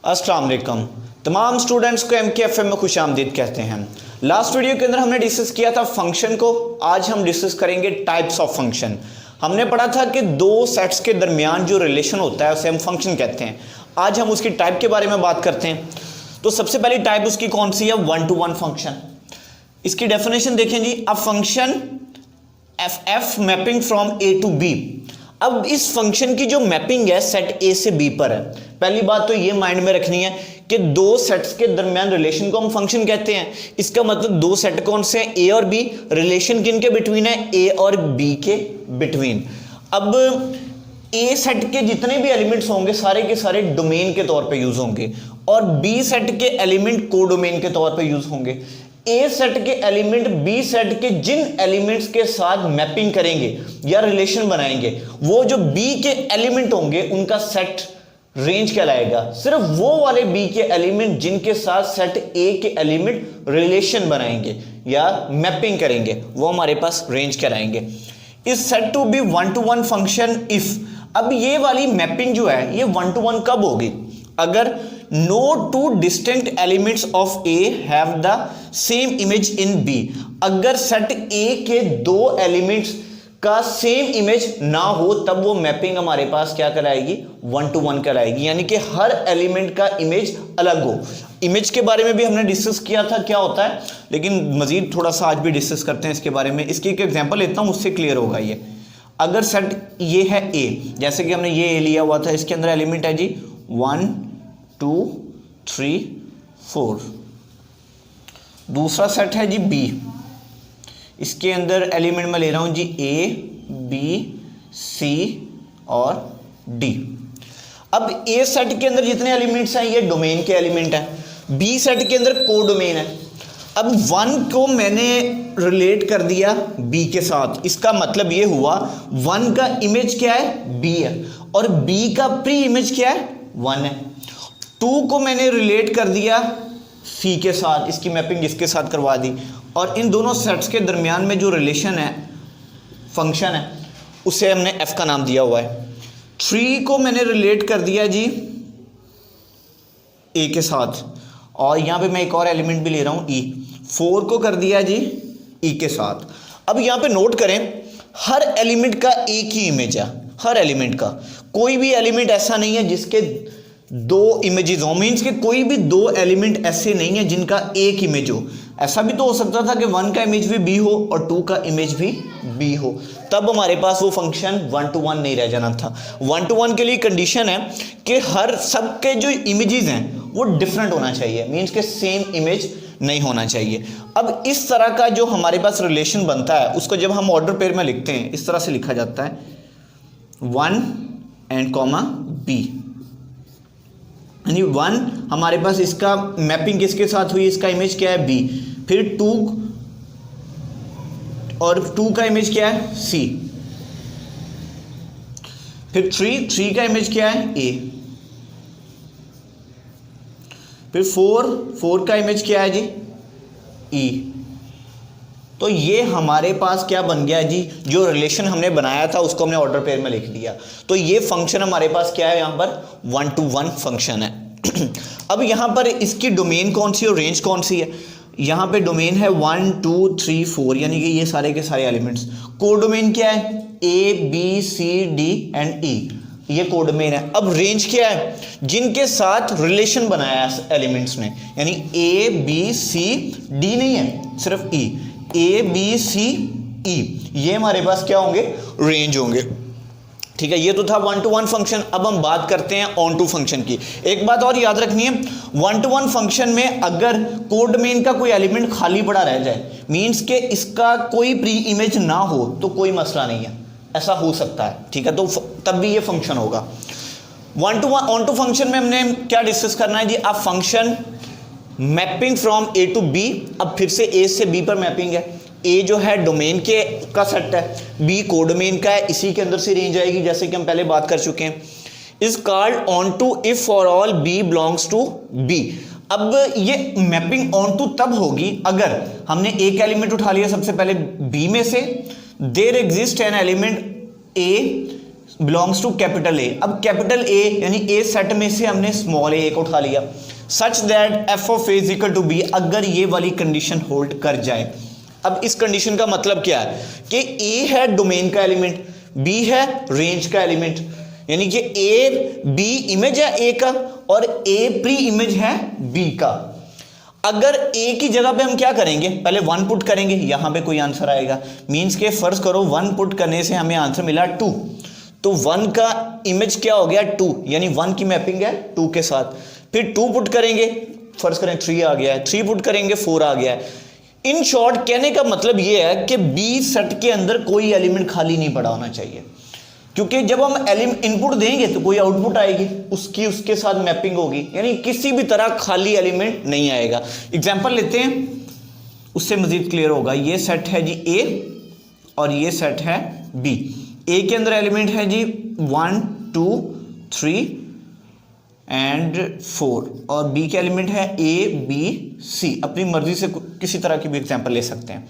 अस्सलाम वालेकुम। तमाम स्टूडेंट्स को MKFM में खुश आमदीद कहते हैं। लास्ट वीडियो के अंदर हमने डिस्कस किया था फंक्शन को। आज हम डिस्कस करेंगे टाइप्स ऑफ फंक्शन। हमने पढ़ा था कि दो सेट्स के दरमियान जो रिलेशन होता है उसे हम फंक्शन कहते हैं। आज हम उसकी टाइप के बारे में बात करते हैं। तो सबसे पहली टाइप उसकी कौन सी है? 1 to 1 फंक्शन। इसकी डेफिनेशन देखें जी, a function f mapping from A to B. अब इस फंक्शन की जो मैपिंग है सेट ए से बी पर है। पहली बात तो ये माइंड में रखनी है कि दो सेट्स के दरमियान रिलेशन को हम फंक्शन कहते हैं। इसका मतलब दो सेट कौन से हैं? ए और बी। रिलेशन किन के बिटवीन है? ए और बी के बिटवीन। अब ए सेट के जितने भी एलिमेंट्स होंगे सारे के सारे डोमेन के तौर पे यूज होंगे और बी सेट के एलिमेंट को डोमेन के तौर पे यूज होंगे। ए सेट के एलिमेंट बी सेट के जिन एलिमेंट्स के साथ मैपिंग करेंगे या रिलेशन बनाएंगे वो जो बी के एलिमेंट होंगे उनका सेट रेंज कहलाएगा। सिर्फ वो वाले बी के एलिमेंट जिनके साथ सेट ए के एलिमेंट रिलेशन बनाएंगे या मैपिंग करेंगे वो हमारे पास रेंज कहलाएंगे। Is set to be 1 to 1 function if. अब ये वाली मैपिंग जो है ये 1 to 1 कब होगी? अगर no two distinct elements of A have the same image in B। अगर सेट A के दो एलिमेंट्स का सेम इमेज ना हो तब वो मैपिंग हमारे पास क्या कराएगी? 1 to 1 कराएगी, यानी कि हर एलिमेंट का इमेज अलग हो। इमेज के बारे में भी हमने डिस्कस किया था क्या होता है, लेकिन मजीद थोड़ा सा आज भी डिस्कस करते हैं इसके बारे में। इसकी एक एग्जांपल लेता हूं, उससे क्लियर होगा ये। अगर सेट ये है A, जैसे कि हमने ये A लिया हुआ था, इसके अंदर एलिमेंट है जी 1 2 3 4। दूसरा सेट है जी B, इसके अंदर एलिमेंट मैं ले रहा हूं जी A B C और D। अब A सेट के अंदर जितने एलिमेंट्स हैं ये डोमेन के एलिमेंट हैं। B सेट के अंदर को डोमेन है। अब 1 को मैंने रिलेट कर दिया B के साथ, इसका मतलब ये हुआ 1 का इमेज क्या है? B है और B का प्री इमेज क्या है? 1 है। 2 को मैंने रिलेट कर दिया C के साथ, इसकी मैपिंग इसके साथ करवा दी और इन दोनों सेट्स के दरमियान में जो रिलेशन है फंक्शन है उसे हमने F का नाम दिया हुआ है। 3 को मैंने रिलेट कर दिया जी A के साथ और यहाँ पे मैं एक और एलिमेंट भी ले रहा हूँ E। 4 को कर दिया जी E के साथ। अब यहाँ पे नोट करें हर एलिमेंट का एक ही इमेज है, हर एलिमेंट का। कोई भी एलिमेंट ऐसा नहीं है जिसके दो इमेजेस हो, मीन्स के कोई भी दो एलिमेंट ऐसे नहीं है जिनका एक इमेज हो। ऐसा भी तो हो सकता था कि 1 का इमेज भी B हो और 2 का इमेज भी B हो, तब हमारे पास वो फंक्शन 1 to 1 नहीं रह जाना था। 1 to 1 के लिए कंडीशन है कि हर सबके जो इमेजेस हैं वो डिफरेंट होना चाहिए, मीन्स के सेम इमेज नहीं होना चाहिए। अब इस तरह का जो हमारे पास रिलेशन बनता है उसको जब हम ऑर्डर पेयर में लिखते हैं इस तरह से लिखा जाता है 1 एंड कॉमा B, यानी 1 हमारे पास इसका मैपिंग किसके साथ हुई? इसका इमेज क्या है? B। फिर 2 और 2 का इमेज क्या है? C। फिर 3 का इमेज क्या है? A। फिर 4 का इमेज क्या है जी? E। तो ये हमारे पास क्या बन गया जी? जो रिलेशन हमने बनाया था उसको हमने ऑर्डर पेयर में लिख दिया। तो ये फंक्शन हमारे पास क्या है? यहाँ पर 1 to 1 फंक्शन है। अब यहाँ पर इसकी डोमेन कौन सी और रेंज कौन सी है? यहाँ पे डोमेन है 1 2 3 4, यानी कि ये सारे के सारे एलिमेंट्स। कोडोमेन क्या है? A B C D and E, ये कोडोमेन है। अब रेंज क्या है? जिनके साथ रिलेशन बनाया है एलिमेंट्स ने, यानी A B C D नहीं है, सिर्फ E। A B C E ये हमारे पास क्या होंगे? रेंज होंगे। ठीक है, ये तो था 1 to 1 फंक्शन। अब हम बात करते हैं ऑन टू फंक्शन की। एक बात और याद रखनी है, 1 to 1 फंक्शन में अगर कोडोमेन का कोई एलिमेंट खाली पड़ा रह जाए, मींस के इसका कोई प्री इमेज ना हो, तो कोई मसला नहीं है, ऐसा हो सकता है। ठीक है, तो तब भी ये फंक्शन होगा। 1 to 1 ऑन टू फंक्शन में हमने क्या डिस्कस करना है जी? अब function mapping from A to B। अब फिर से A से B पर मैपिंग है। A जो है डोमेन के का सेट है, B कोडोमेन का है, इसी के अंदर से रेंज आएगी जैसे कि हम पहले बात कर चुके हैं। Is called onto if for all B belongs to B। अब ये मैपिंग ऑन टू तब होगी अगर हमने एक एलिमेंट उठा लिया सबसे पहले B में से, there exist an element A belongs to capital A. अब कैपिटल ए यानी ए सेट में से हमने स्मॉल ए को उठा लिया, such that f of A is equal to B, अगर ये वाली कंडीशन होल्ड कर जाए। अब इस कंडीशन का मतलब क्या है कि ए है डोमेन का एलिमेंट, बी है रेंज का एलिमेंट, यानी कि ए बी इमेज है ए का और ए प्री इमेज है बी का। अगर ए की जगह पे हम क्या करेंगे, पहले 1 पुट करेंगे, यहां पे कोई आंसर आएगा, मींस के फर्ज करो 1 पुट करने से हमें आंसर मिला 2, तो 1 का इमेज क्या हो गया 2, यानी 1 की मैपिंग है 2 के साथ। फिर 2 पुट करेंगे, फर्ज करें 3 आ गया है, 3 पुट करेंगे 4 आ गया है। इन शॉर्ट कहने का मतलब यह है कि बी सेट के अंदर कोई एलिमेंट खाली नहीं पड़ा होना चाहिए, क्योंकि जब हम इनपुट देंगे तो कोई आउटपुट आएगी, उसकी उसके साथ मैपिंग होगी, यानी किसी भी तरह खाली एलिमेंट नहीं आएगा। एग्जांपल लेते हैं, उससे मजीद क्लियर होगा। ये सेट है जी ए और ये सेट है बी। ए के अंदर एलिमेंट है जी 1 2 3 एंड 4 और बी के एलिमेंट है ए बी सी। अपनी मर्जी से किसी तरह की भी एग्जांपल ले सकते हैं।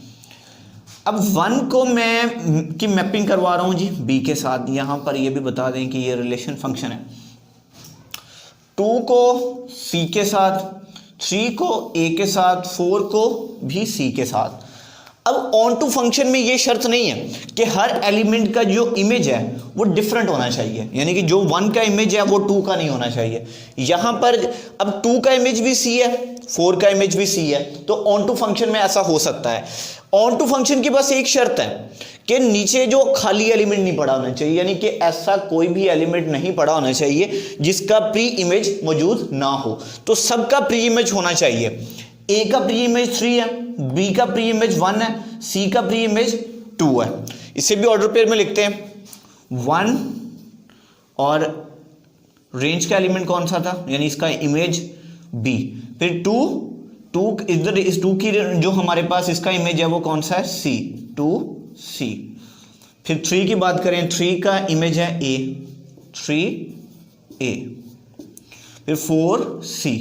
अब 1 को मैं की मैपिंग करवा रहा हूं जी बी के साथ, यहां पर ये भी बता दें कि ये रिलेशन फंक्शन है। 2 को सी के साथ, 3 को ए के साथ, 4 को भी सी के साथ। अब ऑन टू फंक्शन में ये शर्त नहीं है कि हर एलिमेंट का जो इमेज है वो डिफरेंट होना चाहिए, यानी कि जो 1 का इमेज है वो 2 का नहीं होना चाहिए। यहां पर अब 2 का इमेज भी सी है, 4 का इमेज भी सी है, तो ऑन टू फंक्शन में ऐसा हो सकता है। ऑन टू फंक्शन की बस एक शर्त है कि नीचे जो खाली एलिमेंट नहीं पड़ा होना चाहिए, यानी कि ऐसा कोई भी एलिमेंट नहीं पड़ा होना चाहिए जिसका प्री इमेज मौजूद ना हो। तो सबका प्री इमेज होना चाहिए। ए का प्री इमेज 3 है, बी का प्री इमेज 1 है, सी का प्री इमेज 2 है। इसे भी ऑर्डर पेयर में लिखते हैं। 1 और रेंज का एलिमेंट कौन सा था, यानी इसका इमेज बी। फिर 2 इधर इस 2 की जो हमारे पास इसका इमेज है वो कौन सा है, सी, 2 सी। फिर 3 की बात करें, 3 का इमेज है ए, 3 ए। फिर 4 सी।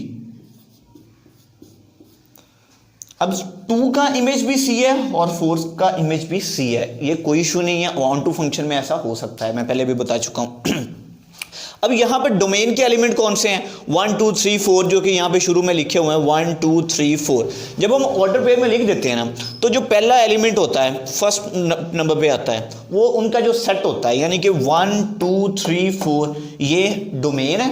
अब 2 का इमेज भी सी है और 4 का इमेज भी सी है, ये कोई इशू नहीं है। ऑन टू फंक्शन में ऐसा हो सकता है, मैं पहले भी बता चुका हूं। अब यहां पर डोमेन के एलिमेंट कौन से हैं, 1 2 3 4, जो कि यहां पे शुरू में लिखे हुए हैं 1 2 3 4। जब हम ऑर्डर पेयर में लिख देते हैं ना, तो जो पहला एलिमेंट होता है फर्स्ट नंबर पे आता है, वो उनका जो सेट होता है, यानी कि 1 2 3 4 ये डोमेन है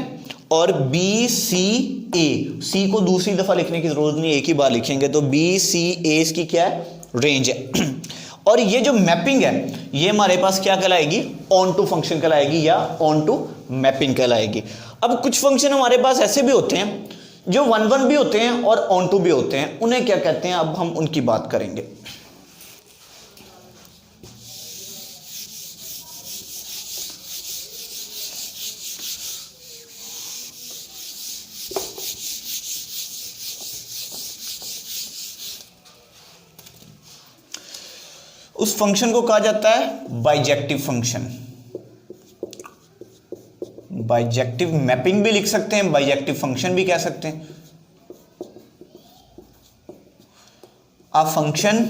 और बी सी ए, सी को दूसरी दफा लिखने की जरूरत नहीं, एक ही बार लिखेंगे, तो बी सी ए इसकी क्या है, रेंज है। और ये जो मैपिंग है ये हमारे पास क्या कहलाएगी, ऑन टू फंक्शन कहलाएगी या ऑन टू मैपिंग कहलाएगी। अब कुछ फंक्शन हमारे पास ऐसे भी होते हैं जो 1 1 भी होते हैं और ऑन टू भी होते हैं, उन्हें क्या कहते हैं, अब हम उनकी बात करेंगे। उस फंक्शन को कहा जाता है बाइजेक्टिव फंक्शन। बाइजेक्टिव मैपिंग भी लिख सकते हैं, बाइजेक्टिव फंक्शन भी कह सकते हैं। A function,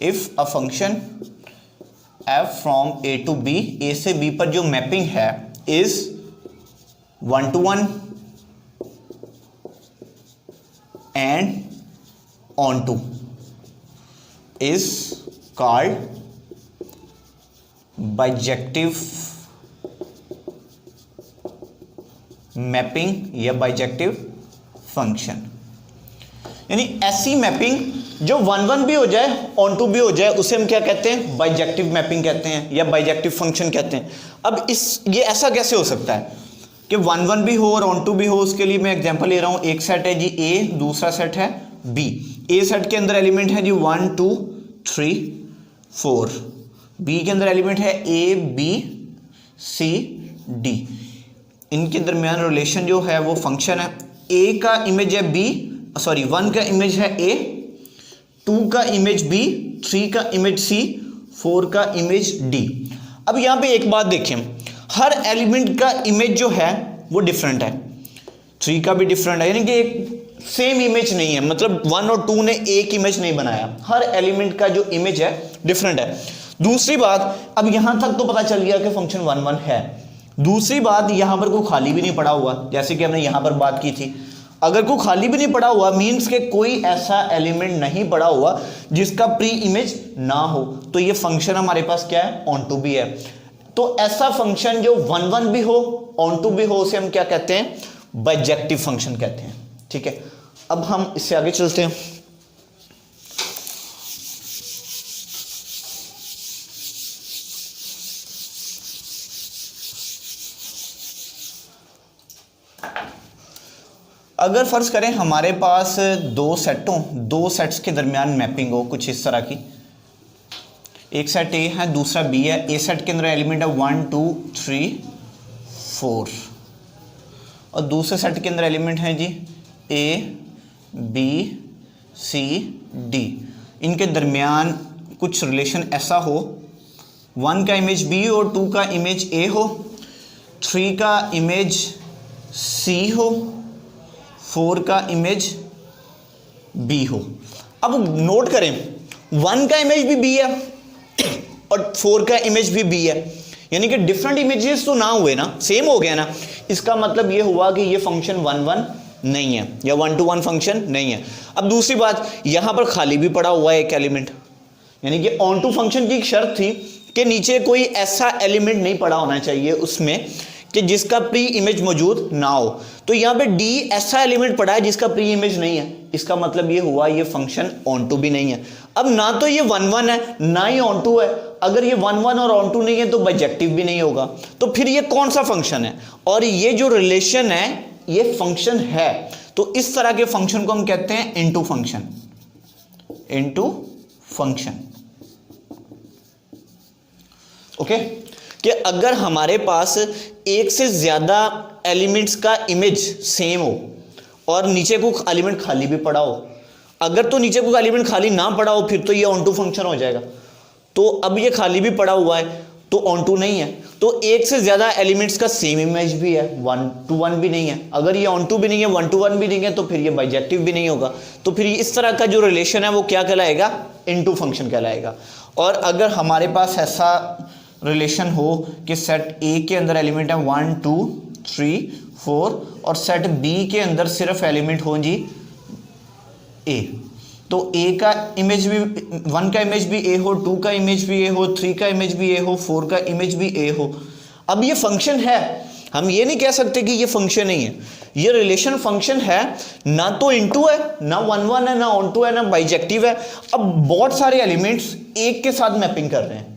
if a function f from a to b, a से b पर जो मैपिंग है is 1 to 1 and on to, is called bijective mapping या बाइजेक्टिव फंक्शन। यानी ऐसी मैपिंग जो 1 1 भी हो जाए, ऑन टू भी हो जाए, उसे हम क्या कहते हैं, बाइजेक्टिव मैपिंग कहते हैं या बाइजेक्टिव फंक्शन कहते हैं। अब ये ऐसा कैसे हो सकता है कि 1 1 भी हो और ऑन टू भी हो। उसके लिए मैं एग्जांपल ले रहा हूं, एक सेट है जी ए, दूसरा सेट है बी। ए सेट के अंदर एलिमेंट है जी 1 2 3 4, बी के अंदर एलिमेंट है ए बी सी डी। इनके दरमियान रिलेशन जो है वो फंक्शन है। ए का इमेज है बी, सॉरी 1 का इमेज है ए, 2 का इमेज बी, 3 का इमेज सी, 4 का इमेज डी। अब यहां पे एक बात देखें, हर एलिमेंट का इमेज जो है वो डिफरेंट है, 3 का भी डिफरेंट है, यानी कि एक सेम इमेज नहीं है, मतलब 1 और 2 ने एक इमेज नहीं बनाया। हर एलिमेंट का जो इमेज है डिफरेंट है। दूसरी बात, अब यहां तक तो पता चल गया कि फंक्शन 1 1 है। दूसरी बात, यहां पर कोई खाली भी नहीं पड़ा हुआ, जैसे कि हमने यहां पर बात की थी। अगर कोई खाली भी नहीं पड़ा हुआ मींस के कोई ऐसा एलिमेंट नहीं पड़ा हुआ जिसका प्री इमेज ना हो, तो ये फंक्शन हमारे पास क्या है, ऑन टू भी है। तो ऐसा फंक्शन जो 1 1 भी हो, ऑन टू भी हो, उसे हम क्या कहते हैं, बाइजेक्टिव फंक्शन कहते हैं। ठीक है, अब हम इससे आगे चलते हैं। अगर फर्ज करें हमारे पास दो सेट्स के दरमियान मैपिंग हो कुछ इस तरह की, एक सेट ए है दूसरा बी है। ए सेट के अंदर एलिमेंट है 1 2 3 4 और दूसरे सेट के अंदर एलिमेंट है जी ए बी सी डी। इनके दरमियान कुछ रिलेशन ऐसा हो, 1 का इमेज बी हो, 2 का इमेज ए हो, 3 का इमेज सी हो, 4 का इमेज बी हो। अब नोट करें 1 का इमेज भी बी है और 4 का इमेज भी बी है, यानी कि डिफरेंट इमेजेस तो ना हुए ना, सेम हो गया ना। इसका मतलब ये हुआ कि ये फंक्शन 1 1 नहीं है या 1 to 1 फंक्शन नहीं है। अब दूसरी बात, यहां पर खाली भी पड़ा हुआ है एक एलिमेंट, यानी कि ऑन टू फंक्शन की एक शर्त थी कि नीचे कोई ऐसा एलिमेंट नहीं पड़ा होना चाहिए उसमें कि जिसका प्री इमेज मौजूद ना हो। तो यहाँ पे डी ऐसा एलिमेंट पड़ा है जिसका प्री इमेज नहीं है, इसका मतलब ये हुआ ये फंक्शन ऑन टू भी नहीं है। अब ना तो ये 1 1 है ना ही ऑन टू है, अगर ये 1 1 और ऑन टू नहीं है तो बाइजेक्टिव भी नहीं होगा। तो फिर ये कौन सा फंक्शन है, और ये जो रिलेशन है ये फंक्शन है। तो इस तरह के फंक्शन को हम कहते हैं into function, into function. Okay, कि अगर हमारे पास एक से ज्यादा एलिमेंट्स का इमेज सेम हो और नीचे को एलिमेंट खाली भी पड़ा हो, अगर तो नीचे को एलिमेंट खाली ना पड़ा हो फिर तो ये ऑन टू फंक्शन हो जाएगा। तो अब ये खाली भी पड़ा हुआ है तो ऑन टू नहीं है। तो एक से ज्यादा एलिमेंट्स का सेम इमेज भी है, 1 to 1 भी नहीं है। अगर ये ऑन टू भी नहीं है 1 to 1 भी नहीं है तो फिर ये बाइजेक्टिव भी नहीं होगा। तो फिर इस तरह का जो रिलेशन है वो क्या कहलाएगा, इनटू फंक्शन कहलाएगा। और अगर हमारे पास ऐसा रिलेशन हो कि सेट ए के अंदर एलिमेंट है 1 2 3 4 और सेट बी के अंदर सिर्फ एलिमेंट हो जी ए, तो ए का इमेज भी 1 का इमेज भी ए हो, 2 का इमेज भी ए हो, 3 का इमेज भी ए हो, 4 का इमेज भी ए हो। अब ये फंक्शन है, हम ये नहीं कह सकते कि ये फंक्शन नहीं है, ये रिलेशन फंक्शन है। ना तो इनटू है, ना 1 1 है, ना ऑन टू है, ना बाइजेक्टिव है। अब बहुत सारे एलिमेंट्स एक के साथ मैपिंग कर रहे हैं,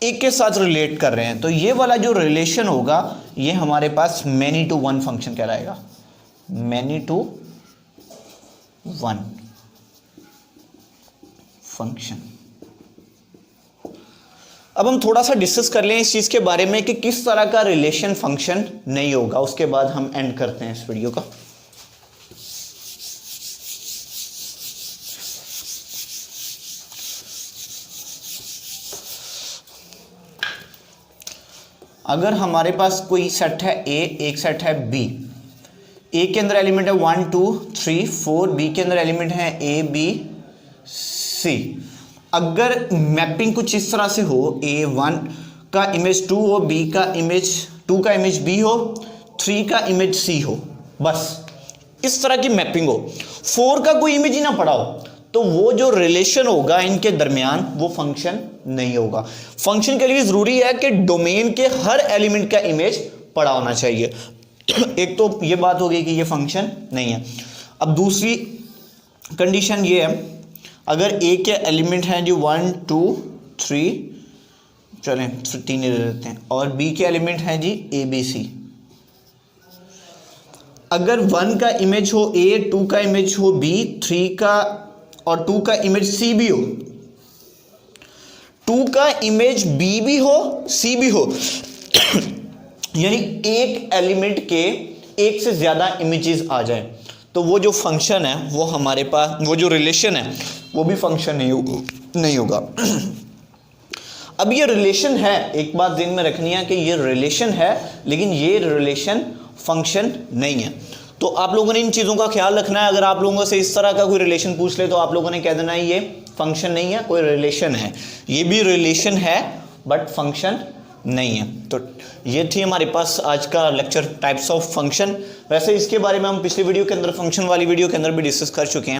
एक के साथ रिलेट कर रहे हैं, तो ये वाला जो रिलेशन होगा ये हमारे पास मैनी टू वन फंक्शन कहलाएगा, मैनी टू वन फंक्शन। अब हम थोड़ा सा डिस्कस कर लें इस चीज के बारे में कि किस तरह का रिलेशन फंक्शन नहीं होगा, उसके बाद हम एंड करते हैं इस वीडियो का। अगर हमारे पास कोई सेट है ए, एक सेट है बी, ए के अंदर एलिमेंट है 1 2 3 4, बी के अंदर एलिमेंट है ए बी सी। अगर मैपिंग कुछ इस तरह से हो, ए 1 का इमेज 2 हो, बी का इमेज 2 का इमेज बी हो, 3 का इमेज सी हो, बस इस तरह की मैपिंग हो, 4 का कोई इमेज ही ना पड़ा हो, तो वो जो रिलेशन होगा इनके दरमियान वो फंक्शन नहीं होगा। फंक्शन के लिए जरूरी है कि डोमेन के हर एलिमेंट का इमेज पड़ा होना चाहिए। एक तो ये बात हो गई कि ये फंक्शन नहीं है। अब दूसरी कंडीशन ये है, अगर ए के एलिमेंट हैं जो 1 2 3, चलें 3 ले लेते हैं, और बी के एलिमेंट हैं जी ए बी सी। अगर 1 का इमेज हो ए, 2 का इमेज हो बी, 3 का और 2 का इमेज सी भी हो, 2 का इमेज बी भी हो सी भी हो, यानी एक एलिमेंट के एक से ज्यादा इमेजेस आ जाए, तो वो जो फंक्शन है वो हमारे पास, वो जो रिलेशन है वो भी फंक्शन नहीं होगा। अब ये रिलेशन है, एक बात ध्यान में रखनी है कि ये रिलेशन है लेकिन ये रिलेशन फंक्शन नहीं है। तो आप लोगों ने इन चीज़ों का ख्याल रखना है। अगर आप लोगों से इस तरह का कोई रिलेशन पूछ ले तो आप लोगों ने कह देना है ये फंक्शन नहीं है, कोई रिलेशन है। ये भी रिलेशन है बट फंक्शन नहीं है। तो ये थी हमारे पास आज का लेक्चर, टाइप्स ऑफ फंक्शन। वैसे इसके बारे में हम पिछली वीडियो के अंदर, फंक्शन वाली वीडियो के अंदर भी डिस्कस कर चुके हैं।